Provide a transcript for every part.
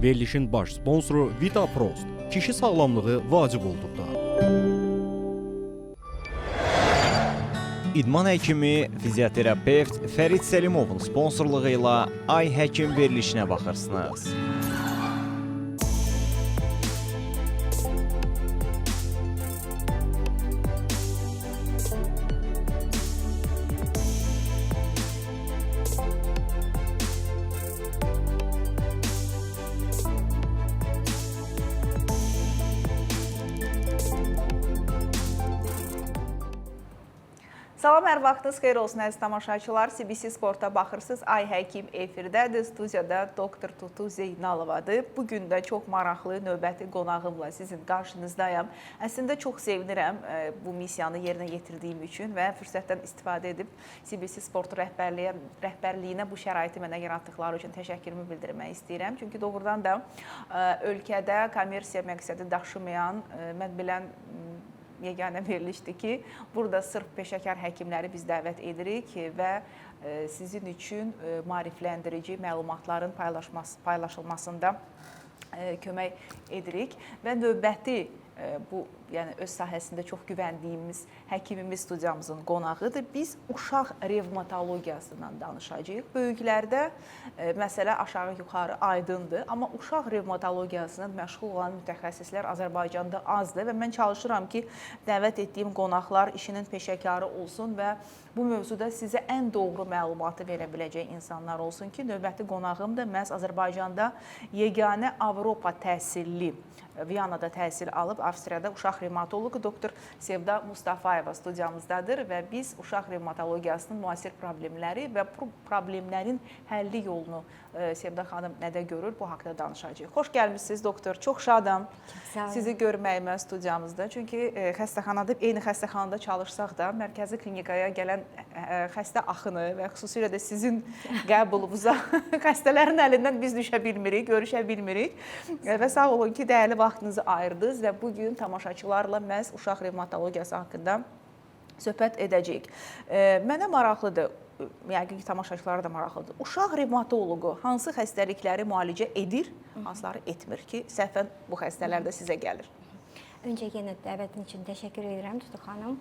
Verilişin baş sponsoru Vita Prost. Kişi sağlamlığı vacib olduqda. İdman həkimi, fizioterapevt Fərid Səlimovun sponsorluğu ilə Ay Həkim verilişinə baxırsınız. Salam, hər vaxtınız xeyir olsun əziz tamaşaçılar. CBC Sport'a baxırsınız. Ay Həkim efirdədir. Studiyada Doktor Tutu Zeynalovadır. Bugün də çox maraqlı növbəti qonağımla sizin qarşınızdayım. Əslində çox sevinirəm bu missiyanı yerinə yetirdiyim üçün və fürsətdən istifadə edib CBC Sport rəhbərliyinə bu şəraiti mənə yaratdıqları üçün təşəkkürümü bildirmək istəyirəm. Çünki doğrudan da ölkədə kommersiya məqsədi daşımayan, mən bilən yeganə verilişdir ki, burada sırf peşəkar həkimləri biz dəvət edirik və sizin üçün maarifləndirici məlumatların paylaşılmasında kömək edirik və növbəti bu, yəni öz sahəsində çox güvəndiyimiz həkimimiz studiyamızın qonağıdır. Biz uşaq revmatologiyasından danışacağıq. Böyüklərdə məsələ aşağı-yuxarı aydındır, amma uşaq revmatologiyasından məşğul olan mütəxəssislər Azərbaycanda azdır və mən çalışıram ki, dəvət etdiyim qonaqlar işinin peşəkarı olsun və bu mövzuda sizə ən doğru məlumatı verə biləcək insanlar olsun ki, növbəti qonağım da məhz Azərbaycanda yeganə Avropa təhsilli, Viyanada təhsil alıb, Avstriyada uşaq revmatoloqu doktor Sevda Mustafayeva studiyamızdadır və biz uşaq revmatologiyasının müasir problemləri və problemlərin həlli yolunu Sevda xanım nədə görür, bu haqda danışacağıq. Xoş gəlmişsiniz doktor, çox şadam sizi görməyimə studiyamızda. Çünki xəstəxanada, eyni xəstəxanada çalışsaq da, mərkəzi klinikaya gələn xəstə axını və xüsusilə də sizin qəbulunuza xəstələrin əlindən biz düşə bilmirik, görüşə bilmirik və sağ olun ki, dəyərli vaxtınızı ayırdınız və bugün tamaşaçılarla məhz uşaq revmatologiyası haqqında söhbət edəcəyik. Mənə maraqlıdır, yəqin ki, tamaşaçılara da maraqlıdır. Uşaq revmatoloqu hansı xəstəlikləri müalicə edir, hansıları etmir ki, səhvən bu xəstələr də sizə gəlir? Öncə yenə dəvətin üçün təşəkkür edirəm Tutu xanım.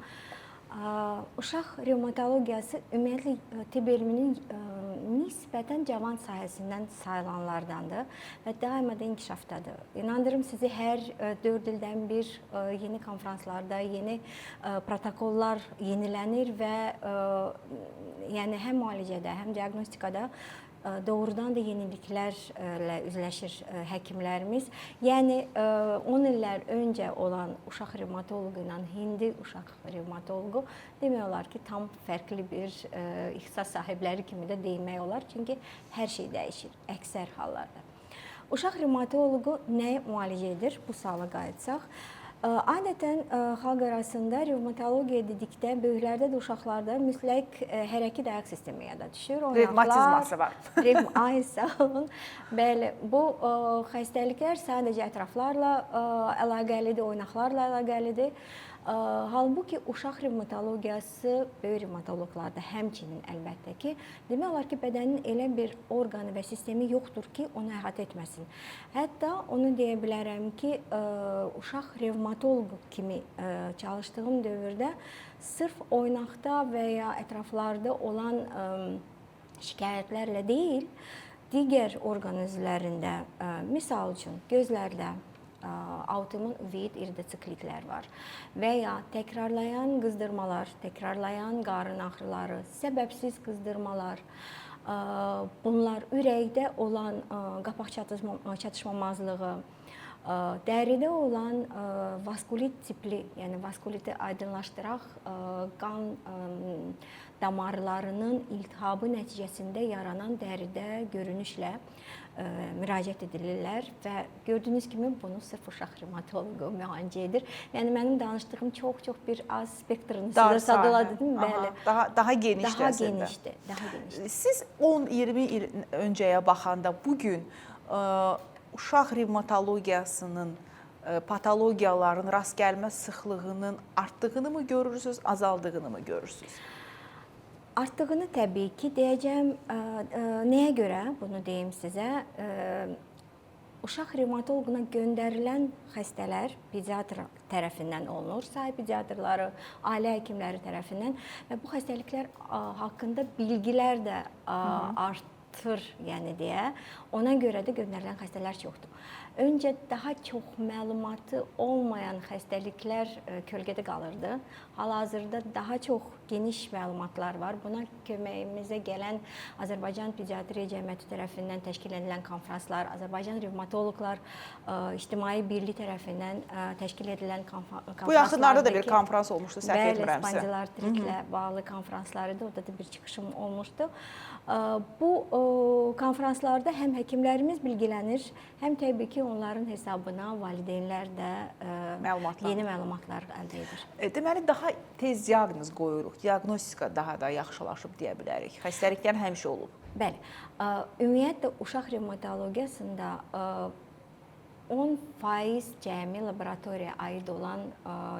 Uşaq revmatologiyası ümumiyyətlə tibb elminin nisbətən cavan sahəsindən sayılanlardandır və daima da inkişafdadır. İnandırım sizi hər 4 ildən bir yeni konferanslarda, yeni protokollar yenilənir və yəni həm müalicədə, həm diaqnostikada doğrudan da yeniliklərlə üzləşir həkimlərimiz. Yəni 10 illər öncə olan uşaq revmatoloqu ilə indi uşaq revmatoloqu demək olar ki, tam fərqli bir ixtisas sahibləri kimi də demək olar. Çünki hər şey dəyişir əksər hallarda. Uşaq revmatoloqu nəyi müalicə edir? Bu suala qayıtsaq. Adətən xalq arasında revmatologiya dedikdə böyüklərdə də uşaqlarda mütləq hərəki ayaq sistemi yada düşür. Revmatizması var. Ay sağ olun. Bəli, bu xəstəliklər sadəcə ətraflarla əlaqəlidir, oynaqlarla əlaqəlidir. Halbuki uşaq revmatologiyası böyük revmatoloqlarda həmçinin əlbəttə ki, demək olar ki, bədənin elə bir orqanı və sistemi yoxdur ki, onu əhatə etməsin. Hətta onu deyə bilərəm ki, uşaq revmatoloqu kimi çalışdığım dövrdə sırf oynaqda və ya ətraflarda olan şikayətlərlə deyil, digər orqan üzvlərində, misal üçün gözlərdə autoimmun uveit iridosikliklər var və ya təkrarlayan qızdırmalar, təkrarlayan qarın ağrıları, səbəbsiz qızdırmalar, bunlar ürəkdə olan qapaq çatışmamazlığı, dəridə olan vaskulit tipli, yəni vaskuliti aydınlaşdıraq qan damarlarının iltihabı nəticəsində yaranan dəridə görünüşlə müraciət edilirlər və gördüyünüz kimi bunu sırf uşaq revmatoloqu müalicə edir. Yəni mənim danışdığım çox bir az spektrını sizə sadaladım. Bəli. Daha genişdir əslində. Daha genişdir. Siz 10-20 il öncəyə baxanda bugün uşaq revmatologiyasının patologiyaların rast gəlmə sıxlığının artdığını mı görürsünüz, azaldığını mı görürsünüz? Artdığını təbii ki, deyəcəm. Nəyə görə bunu deyim sizə? uşaq revmatoloquna göndərilən xəstələr pediatr tərəfindən olunur, sahib pediatrları, ailə həkimləri tərəfindən və bu xəstəliklər haqqında bilgilər də artır, yəni deyə. Ona görə də göndərilən xəstələr çoxdur. Öncə daha çox məlumatı olmayan xəstəliklər kölgədə qalırdı. Hal-hazırda daha çox geniş məlumatlar var. Buna köməyimizə gələn Azərbaycan Pediatriya Cəmiyyəti tərəfindən təşkil edilən konfranslar, Azərbaycan Revmatoloqlar İctimai Birliyi tərəfindən təşkil edilən konfranslar. Bu yaxınlarda da bir konfrans olmuşdu, səhv etmirəmsə. Bəli, spondiloartritlə bağlı konfranslar idi. Orada da bir çıxışım olmuşdu. Bu konfranslarda həm həkimlərimiz bilgilənir, həm təbii ki, onların hesabına valideynlər də yeni məlumatlar əldə edir. Deməli, daha tez diaqnoz qoyuruq, diaqnostika daha da yaxşılaşıb deyə bilərik. Xəstəliklər həmişə olub. Bəli, ümumiyyətlə uşaq revmatologiyasında 10% cəmi laboratoriyaya aid olan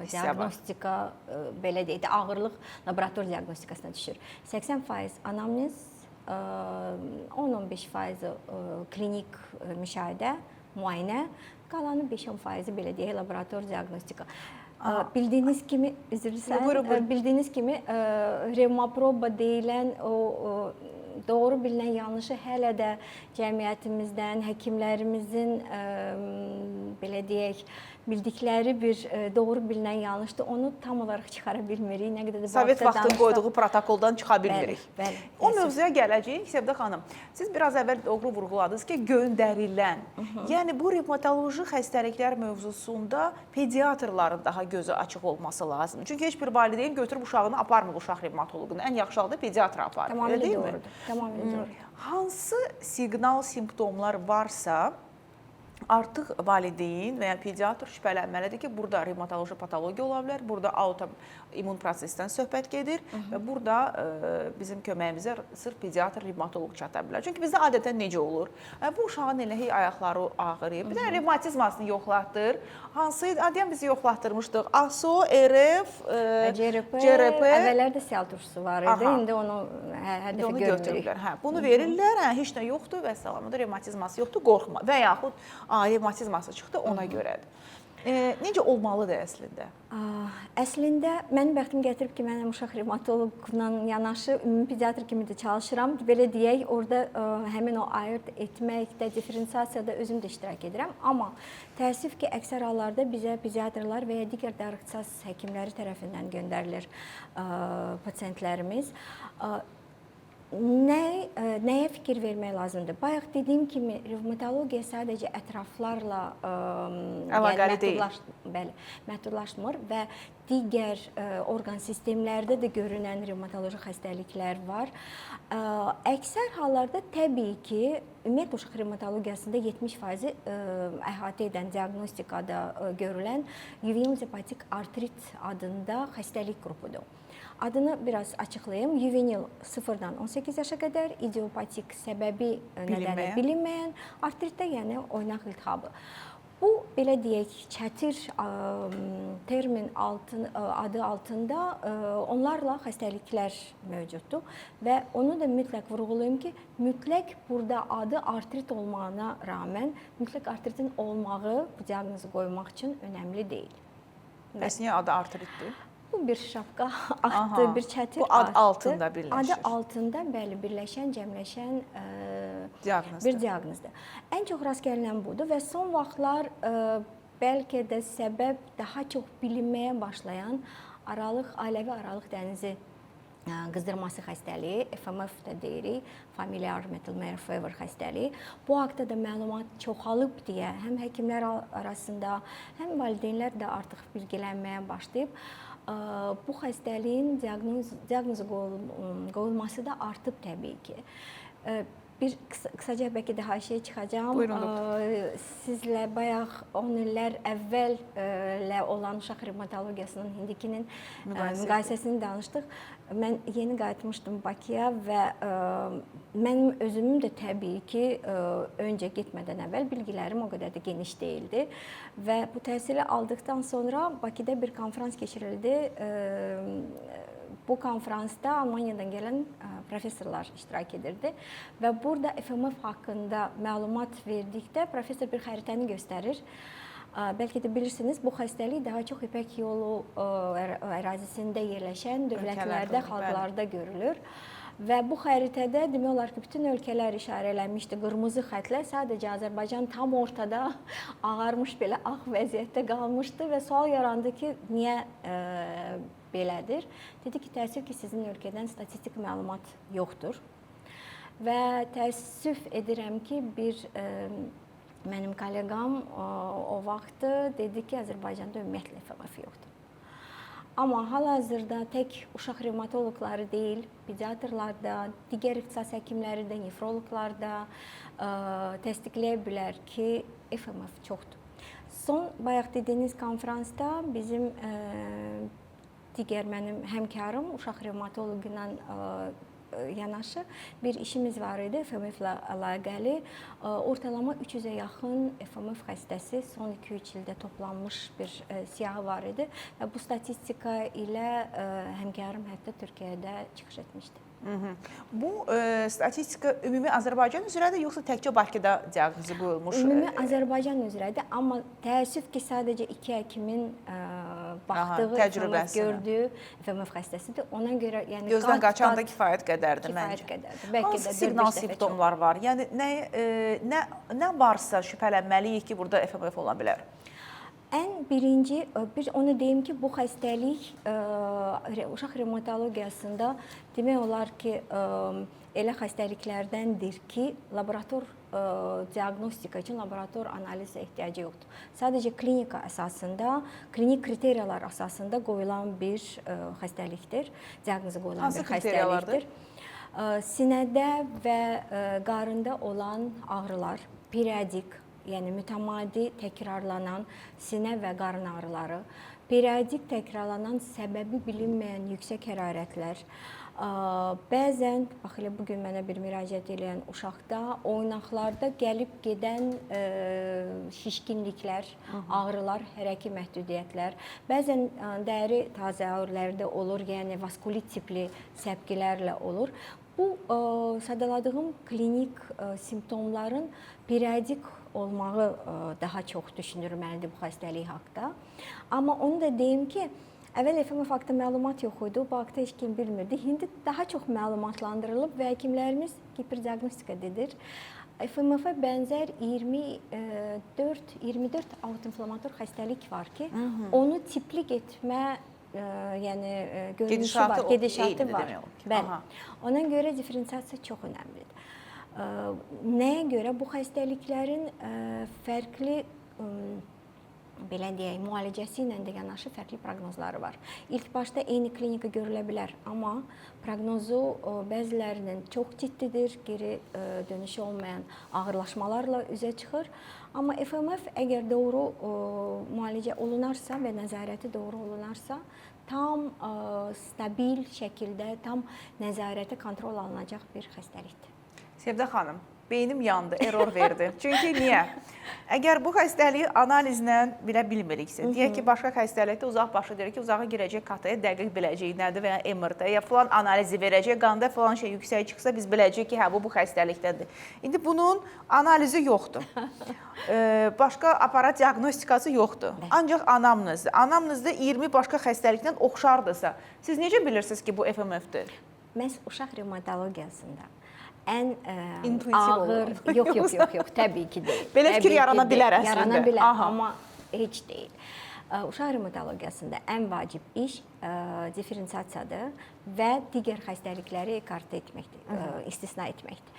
diaqnostika, belə deyək də, ağırlıq laborator diaqnostikasına düşür. 80% anamnez, 10-15% klinik müşahidə, müayinə, qalanı 5-10% belə deyək laborator diaqnostika. Bildiyiniz kimi, bildiyiniz kimi revmaproba deyilən o doğru bilinən yanlışı hələ də cəmiyyətimizdən, həkimlərimizin belə deyək, bildikləri bir doğru bilinən yanlışdır. Onu tam olaraq çıxara bilmirik. Nə qədər də Sovet vaxtı qoyduğu protokoldan çıxa bilmirik. Bəli. O mövzuya gələcəyik. Səbdə xanım, siz biraz əvvəl doğru vurğuladınız ki, göndərilən. Yəni bu revmatoloji xəstəliklər mövzusunda pediatrların daha gözü açıq olması lazım. Çünki heç bir valideyn götürüb uşağını aparmır uşaq revmatoloquna. Ən yaxşı halda pediatra aparır. Tamamilə doğrudur. Tamamilə doğrudur. Hansı siqnal, simptomlar varsa, artıq valideyn və ya pediatr şübhələnməlidir ki, burada revmatoloji patologiya ola bilər, burada autoimmun prosesdən söhbət gedir və burada bizim köməyimizə sırf pediatr, revmatoloq çata bilər. Çünki bizdə adətən necə olur? Bu uşağın elə hey ayaqları ağrıyır. Bir də revmatizmasını yoxlatdır. Hansı deyəm bizi yoxlatdırmışdıq? ASO, RF, CRP. Əvvəllərdə sial turşusu var idi. İndi onu hər dəfə görmürük. Bunu verirlər, heç nə yoxdur və salam. Revmatizması yoxdur, qorxma. Və yaxud revmatizması çıxdı, ona görədir. Necə olmalıdır əslində? Əslində, mənim bəxtim gətirib ki, mən uşaq revmatoloqla yanaşı ümumi pediatr kimi də çalışıram. Belə deyək, orada həmin o ayırt etməkdə, diferensiyasiyada özüm də iştirak edirəm. Amma təəssüf ki, əksər hallarda bizə pediatrlar və ya digər darıxsız həkimləri tərəfindən göndərilir pasientlərimiz. Nəyə fikir vermək lazımdır? Bayaq dediyim kimi, revmatologiya sadəcə ətraflarla məhdudlaşmır və digər orqan sistemlərdə də görünən revmatoloji xəstəliklər var. Əksər hallarda təbii ki, ümumiyyətlə uşaq revmatologiyasında 70% əhatə edən diaqnostikada görülən yuvenil hepatik artrit adında xəstəlik qrupudur. Adını biraz açıqlayım. Yuvenil 0-dan 18 yaşa qədər, idiopatik səbəbi nədəni bilinməyən artritdə, yəni oynaq iltihabı. Bu, belə deyək, çətir termin adı altında onlarla xəstəliklər mövcuddur və onu da mütləq vurğulayım ki, mütləq burada adı artrit olmağına rağmen mütləq artritin olmağı bu diaqnozu qoymaq üçün önəmli deyil. Bəs niyə adı artritdir? Bu bir şapka aktı, bir çətir bu ad altında birləşir. Adı altında, bəli, birləşən, cəmləşən bir diaqnozdur. Ən çox rast gəlinən budur və son vaxtlar bəlkə də səbəb daha çox bilinməyə başlayan ailəvi aralıq dənizi qızdırması xəstəliyi, FMF də deyirik, familiar metal-meyer fever xəstəliyi. Bu haqda da məlumat çoxalıb deyə həm həkimlər arasında, həm valideynlər də artıq bilgilənməyə başlayıb. Bu xəstəliyin diaqnozu qoyulması da artıb təbii ki. Bir qısaca bəlkə də haşiyə çıxacağam. Sizlə bayaq 10 illər əvvəllə olan uşaq revmatologiyasının indikinin müqayisəsini danışdıq. Mən yeni qayıtmışdım Bakıya və mənim özümün də təbii ki, öncə getmədən əvvəl bilgilərim o qədər də geniş deyildi və bu təhsili aldıqdan sonra Bakıda bir konfrans keçirildi. Bu konfransda Almaniyadan gələn professorlar iştirak edirdi və burada FMF haqqında məlumat verdikdə professor bir xəritəni göstərir. Bəlkə də bilirsiniz, bu xəstəlik daha çox İpək yolu ərazisində yerləşən dövlətlərdə, xalqlarda görülür. Və bu xəritədə demək olar ki, bütün ölkələr işarələnmişdi. Qırmızı xətlə sadəcə Azərbaycan tam ortada ağarmış belə ağ vəziyyətdə qalmışdı və sual yarandı ki, niyə belədir? Dedi ki, təəssüf ki, sizin ölkədən statistik məlumat yoxdur. Və təəssüf edirəm ki, mənim kolleqam o vaxt dedi ki, Azərbaycanda ümumiyyətlə FMF yoxdur. Amma hal-hazırda tək uşaq revmatoloqları deyil, pediatrlarda, digər ixtisas həkimləri də, nefroloqlar da təsdiqləyə bilər ki, FMF çoxdur. Son bayaq dediyiniz konfransda bizim digər mənim həmkarım uşaq revmatoloqu ilə yanaşı bir işimiz var idi FMF ilə əlaqəli. Ortalama 300-ə yaxın FMF xəstəsi son 2-3 ildə toplanmış bir siyahı var idi və bu statistika ilə həmkarım hətta Türkiyədə çıxış etmişdi. Bu statistika ümumi Azərbaycan üzrədir, yoxsa təkcə Bakıda diaqnozu qoyulmuş? Ümumi Azərbaycan üzrədir, amma təəssüf ki, sadəcə 2 həkimin baxdığı, FMF gördüyü FMF xəstəsidir. Ona görə yəni gözdən qaçan da kifayət qədərdir məncə. Kifayət qədərdir. Hansı siqnal simptomlar var? Yəni nə varsa şübhələnməliyik ki, burada FMF ola bilər? Ən birinci, onu deyim ki, bu xəstəlik uşaq revmatologiyasında demək olar ki, elə xəstəliklərdəndir ki, laborator diaqnostika üçün laborator analizə ehtiyacı yoxdur. Sadəcə klinika əsasında, klinik kriteriyalar əsasında qoyulan bir xəstəlikdir, diaqnozu qoyulan bir xəstəlikdir. Sinədə və qarında olan ağrılar, periodik, yəni mütəmadi təkrarlanan sinə və qarın ağrıları, periodik təkrarlanan səbəbi bilinməyən yüksək hərarətlər, bəzən, bax elə bugün mənə bir müraciət edən uşaqda oynaqlarda gəlib gedən şişkinliklər, ağrılar, hərəki məhdudiyyətlər, bəzən dəri tazə ağrılarda olur, yəni vaskulit tipli səpkilərlə olur. Bu sadaladığım klinik simptomların periodik olmağı daha çox düşünülməlidir bu xəstəlik haqqında. Amma onu da deyim ki, əvvəl FMF haqqında məlumat yox idi, bu haqqda heç kim bilmirdi. İndi daha çox məlumatlandırılıb və həkimlərimiz hiperdiaqnostika edir. FMF-ə bənzər 24 autoinflamator xəstəlik var ki, onu tiplik etmə yəni görünüşü var, gedişatı var. Bəli. Ona görə diferensiasiya çox önəmlidir. Nəyə görə bu xəstəliklərin fərqli belə deyək, müalicəsi ilə də yanaşı fərqli proqnozları var. İlk başda eyni klinika görülə bilər, amma proqnozu bəzilərinin çox ciddidir, geri dönüşü olmayan ağırlaşmalarla üzə çıxır. Amma FMF əgər doğru müalicə olunarsa və nəzarəti doğru olunarsa, tam stabil şəkildə, tam nəzarətə kontrol alınacaq bir xəstəlikdir. Sevdə xanım, beynim yandı, error verdi. Çünki niyə? Əgər bu xəstəliyi analizlə bilə bilmiriksə, deyək ki, başqa xəstəlikdə uzaq başı deyir ki, uzağa girəcək kataya dəqiq biləcək nədir və ya MR-də, ya filan analizi verəcək, qanda filan şey yüksək çıxsa biz biləcək ki, hə, bu xəstəlikdəndir. İndi bunun analizi yoxdur. Başqa aparat diaqnostikası yoxdur. Ancaq anamnezdir. Anamnezdə 20 başqa xəstəlikdən oxşardırsa, siz necə bilirsiniz ki, bu FMF-dir? Məhz uşaq revmatologiyasında ən ağır, yox, təbii ki deyil. Belə fikir yarana bilər əslində. Yarana bilər, amma heç deyil. Uşaq revmatologiyasında ən vacib iş diferensiasiyadır və digər xəstəlikləri ekart etməkdir, istisna etməkdir.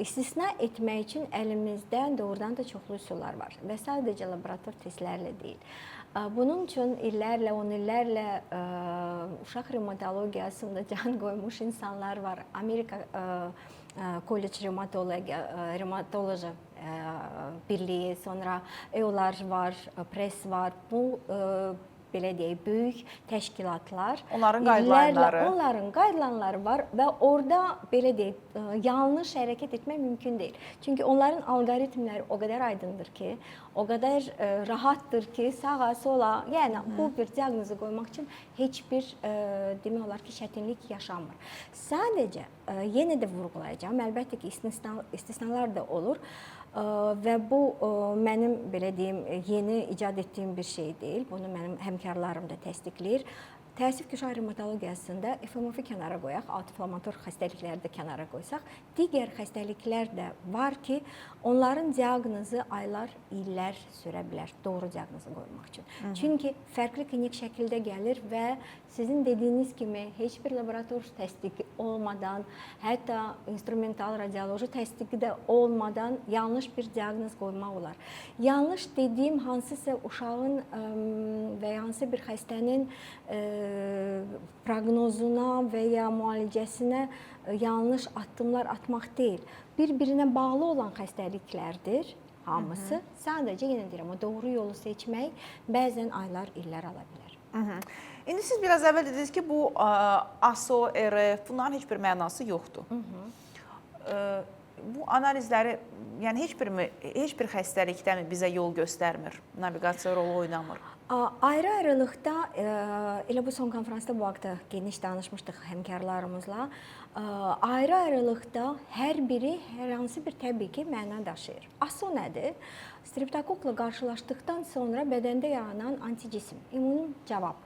İstisna etmək üçün əlimizdə doğrudan da çoxlu üsullar var və sadəcə laborator testlərlə deyil. Bunun üçün illərlə, 10 illərlə uşaq revmatologiyasında can qoymuş insanlar var. Amerika College Revmatoloji Birliyi, sonra EOLAR var, PRESS var. Bu belə deyək, böyük təşkilatlar, Onların illərlə qaydaları. onların qaydaları var və orada belə deyək, yanlış hərəkət etmək mümkün deyil. Çünki onların alqoritmləri o qədər aydındır ki, o qədər rahatdır ki, sağa, sola, yəni bu bir diaqnozu qoymaq üçün heç bir demək olar ki, çətinlik yaşanmır. Sadəcə yenə də vurğulayacağam, əlbəttə ki, istisnalar da olur. Və bu mənim belə deyim, yeni icad etdiyim bir şey deyil. Bunu mənim həmkarlarım da təsdiqləyir. Təəssüf ki, uşaq revmatologiyasında FMF-i kənara qoyaq, autoinflamator xəstəlikləri də kənara qoysaq, digər xəstəliklər də var ki, onların diaqnozu aylar, illər sürə bilər doğru diaqnozu qoymaq üçün. Çünki fərqli klinik şəkildə gəlir və sizin dediyiniz kimi heç bir laborator təsdiqi olmadan, hətta instrumental radioloji təsdiqi də olmadan yanlış bir diaqnoz qoymaq olar. Yanlış dediyim hansısa uşağın və ya hansı bir xəstənin proqnozuna və ya müalicəsinə yanlış addımlar atmaq deyil. Bir-birinə bağlı olan xəstəliklərdir hamısı. Sadəcə yenə deyirəm, o doğru yolu seçmək bəzən aylar, illər ala bilər. İndi siz biraz əvvəl dediniz ki, bu ASO, RF, bunların heç bir mənası yoxdur. Bu analizləri, yəni heç bir xəstəlikdən bizə yol göstərmir, naviqasiya rolu oynamır. Ayrı-ayrılıqda, elə bu son konferansda bu haqda geniş danışmışdıq həmkarlarımızla, ayrı-ayrılıqda hər biri hər hansı bir təbii ki, məna daşıyır. ASO nədir? Streptokokla qarşılaşdıqdan sonra bədəndə yaranan anticism, immun cavab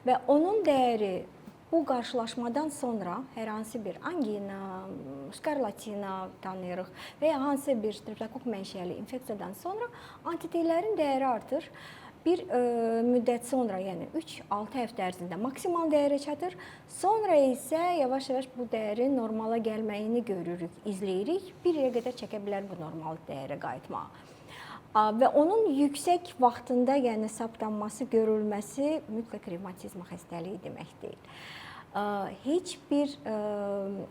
və onun dəyəri bu qarşılaşmadan sonra hər hansı bir angina, skarlatina tanıyırıq və ya hansı bir streptokok mənşəli infeksiyadan sonra antiteylərin dəyəri artır. Bir müddət sonra, yəni 3-6 həftə ərzində maksimal dəyərə çatır. Sonra isə yavaş-yavaş bu dəyərin normala gəlməyini görürük, izləyirik. Bir ilə qədər çəkə bilər bu normal dəyərə qayıtmağa. Və onun yüksək vaxtında, yəni saptanması, görülməsi mütləq revmatizm xəstəliyi demək deyil. Heç bir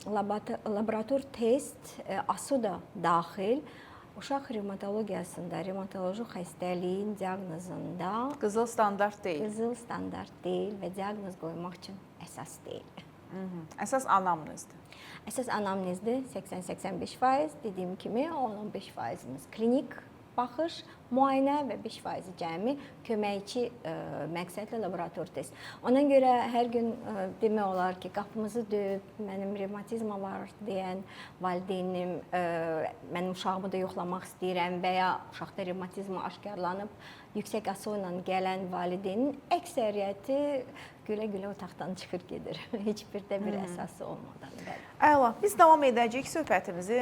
laborator test, ASO da daxil, uşaq revmatologiyasında, revmatoloji xəstəliyin diaqnozunda Qızıl standart deyil. Qızıl standart deyil və diaqnoz qoymaq üçün əsas deyil. Əsas anamnezdir. Əsas anamnezdir 80-85%, dediyim kimi 10-15%imiz klinik baxış, müayinə və 5% cəmi köməkçi məqsədlə laborator test. Ona görə hər gün demək olar ki, qapımızı döyüb, mənim revmatizma var deyən valideynim, mənim uşağımı da yoxlamaq istəyirəm və ya uşaqda revmatizma aşkarlanıb, yüksək ASO ilə gələn valideynin əksəriyyəti gülə-gülə otaqdan çıxır gedir. Heç bir də bir əsası olmadan. Əla, biz davam edəcəyik söhbətimizi.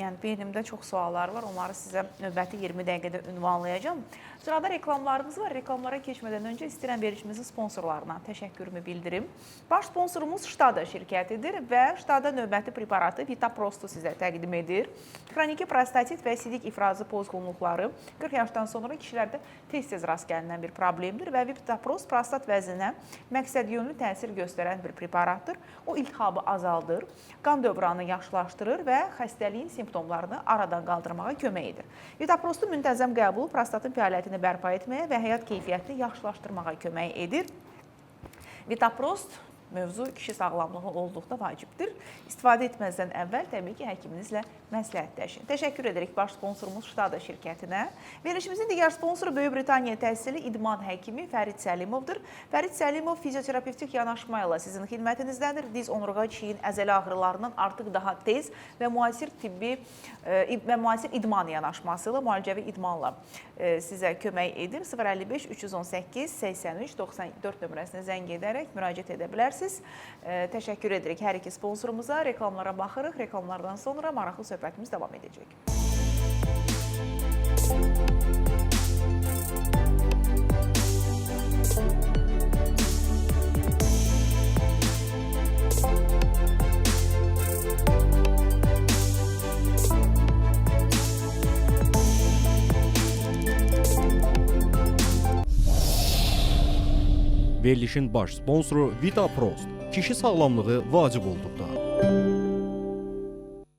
Yəni, beynimdə çox suallar var. Onları sizə növbəti 20 dəqiqədə ünvanlayacağım. Sırada reklamlarımız var. Reklamlara keçmədən öncə istəyirəm verilişimizin sponsorlarına təşəkkürümü bildirim. Baş sponsorumuz Ştada şirkətidir və Ştada növbəti preparatı Vitaprostu sizə təqdim edir. Xroniki prostatit və sidik ifrazı pozğunluqları 40 yaşdan sonra kişilərdə tez-tez rast gəlinən bir problemdir və Vitaprost prostat vəzinə məqsədyönlü təsir göstərən bir preparatdır. O iltihabı azaldır, qan dövranını yaxşılaşdırır və xəstəliyin simptomlarını aradan qaldırmağa kömək edir. Vitaprostun müntəzəm qəbulu prostatın fəaliyyətini bərpa etməyə və həyat keyfiyyətini yaxşılaşdırmağa kömək edir. Vitaprost mövzu kişi sağlamlığı olduqda vacibdir. İstifadə etməzdən əvvəl təbii ki, həkiminizlə məsləhətləşin. Təşəkkür edirik baş sponsorumuz Ştada şirkətinə. Verilişimizin digər sponsoru Böyük Britaniya təhsili idman həkimi Fərid Səlimovdur. Fərid Səlimov fizioterapevtik yanaşma ilə sizin xidmətinizdədir. Diz, onurğa, çiyin, əzələ ağrılarından artıq daha tez və müasir tibbi və müasir idman yanaşması ilə, müalicəvi idmanla sizə kömək edir. 055 318 83 94 nömrəsinə zəng edərək müraciət edə bilərsiniz. Təşəkkür edirik hər iki sponsorumuza. Reklamlara baxırıq. Reklamlardan sonra maraqlı söhbətimiz davam edəcək. Verilişin baş sponsoru Vitaprost. Kişi sağlamlığı vacib olduqda.